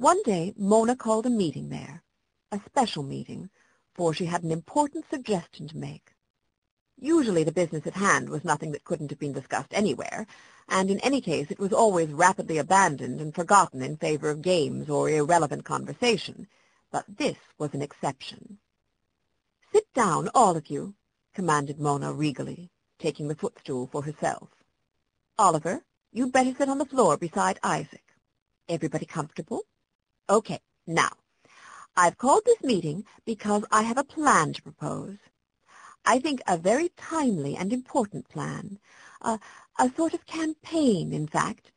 One day Mona called a meeting there, a special meeting, for she had an important suggestion to make. Usually the business at hand was nothing that couldn't have been discussed anywhere, and in any case it was always rapidly abandoned and forgotten in favor of games or irrelevant conversation. But this was an exception. "Sit down, all of you," commanded Mona regally, taking the footstool for herself. "Oliver, you'd better sit on the floor beside Isaac. Everybody comfortable? Okay, now, I've called this meeting because I have a plan to propose. I think a very timely and important plan, a sort of campaign, in fact."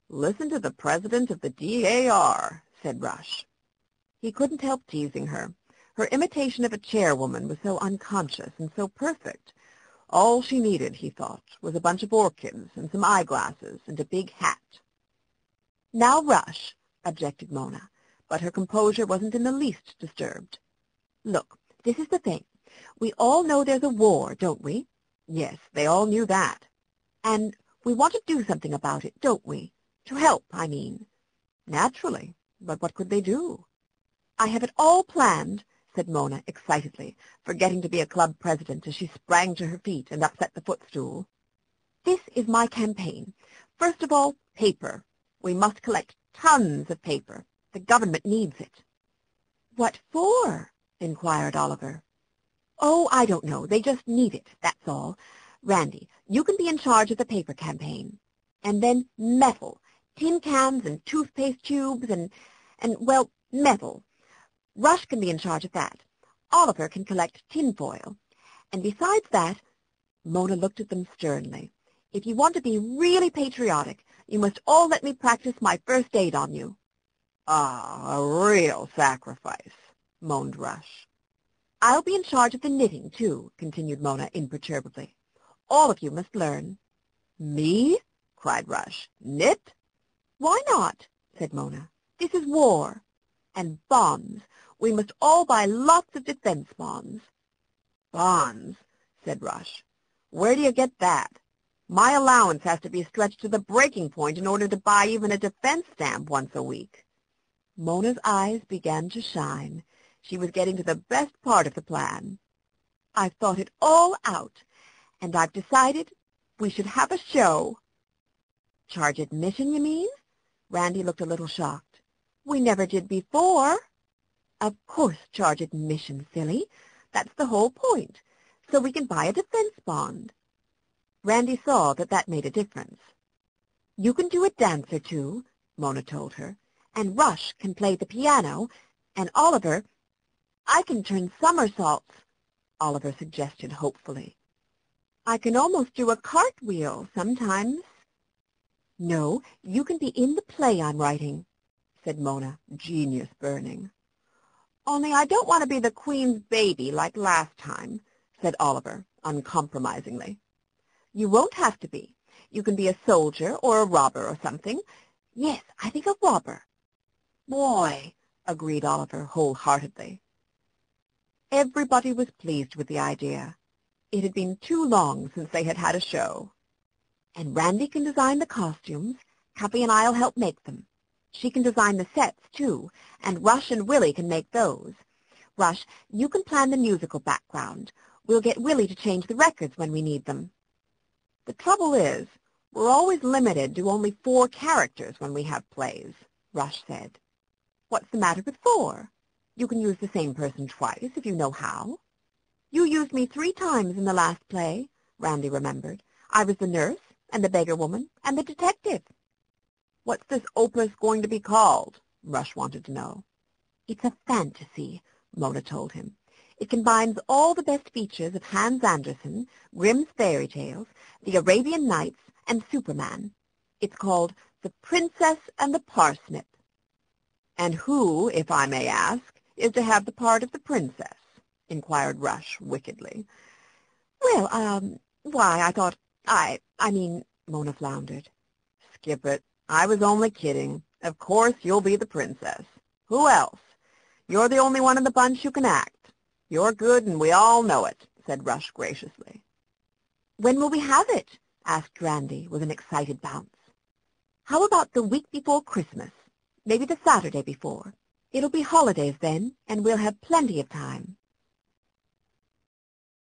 "Listen to the president of the DAR," said Rush. He couldn't help teasing her. Her imitation of a chairwoman was so unconscious and so perfect. All she needed, he thought, was a bunch of orchids and some eyeglasses and a big hat. "Now, Rush," objected Mona, but her composure wasn't in the least disturbed. "Look, this is the thing. We all know there's a war, don't we?" Yes, they all knew that. "And we want to do something about it, don't we? To help, I mean." "Naturally. But what could they do?" "I have it all planned," said Mona excitedly, forgetting to be a club president as she sprang to her feet and upset the footstool. "This is my campaign. First of all, paper. We must collect tons of paper. The government needs it." "What for?" inquired Oliver. "Oh, I don't know. They just need it, that's all. Randy, you can be in charge of the paper campaign. And then metal. Tin cans and toothpaste tubes and well, metal. Rush can be in charge of that. Oliver can collect tinfoil. And besides that," Mona looked at them sternly, "if you want to be really patriotic, you must all let me practice my first aid on you." "Ah, a real sacrifice," moaned Rush. "I'll be in charge of the knitting, too," continued Mona imperturbably. "All of you must learn." "Me?" cried Rush. "Knit?" "Why not?" said Mona. "This is war. And bonds. We must all buy lots of defense bonds." "Bonds," said Rush. "Where do you get that? My allowance has to be stretched to the breaking point in order to buy even a defense stamp once a week." Mona's eyes began to shine. She was getting to the best part of the plan. "I've thought it all out, and I've decided we should have a show." "Charge admission, you mean?" Randy looked a little shocked. "We never did before." "Of course charge admission, silly. That's the whole point. So we can buy a defense bond." Randy saw that that made a difference. "You can do a dance or two," Mona told her, "and Rush can play the piano, and Oliver—" "I can turn somersaults," Oliver suggested hopefully. "I can almost do a cartwheel sometimes." "No, you can be in the play I'm writing," said Mona, genius burning. "Only I don't want to be the Queen's baby like last time," said Oliver, uncompromisingly. "You won't have to be. You can be a soldier or a robber or something. Yes, I think a robber." "Boy," agreed Oliver wholeheartedly. Everybody was pleased with the idea. It had been too long since they had had a show. "And Randy can design the costumes. Cuffy and I'll help make them. She can design the sets, too, and Rush and Willie can make those. Rush, you can plan the musical background. We'll get Willie to change the records when we need them." "The trouble is, we're always limited to only 4 characters when we have plays," Rush said. "What's the matter with 4? You can use the same person twice if you know how." "You used me 3 times in the last play," Randy remembered. "I was the nurse, and the beggar woman, and the detective." "What's this opus going to be called?" Rush wanted to know. "It's a fantasy," Mona told him. "It combines all the best features of Hans Andersen, Grimm's Fairy Tales, the Arabian Nights, and Superman. It's called The Princess and the Parsnip." "And who, if I may ask, is to have the part of the princess?" inquired Rush wickedly. "Well, why, I thought, I mean," Mona floundered. "Skip it. I was only kidding. Of course you'll be the princess. Who else? You're the only one in the bunch who can act. You're good, and we all know it," said Rush graciously. "When will we have it?" asked Randy with an excited bounce. "How about the week before Christmas? Maybe the Saturday before. It'll be holidays then, and we'll have plenty of time.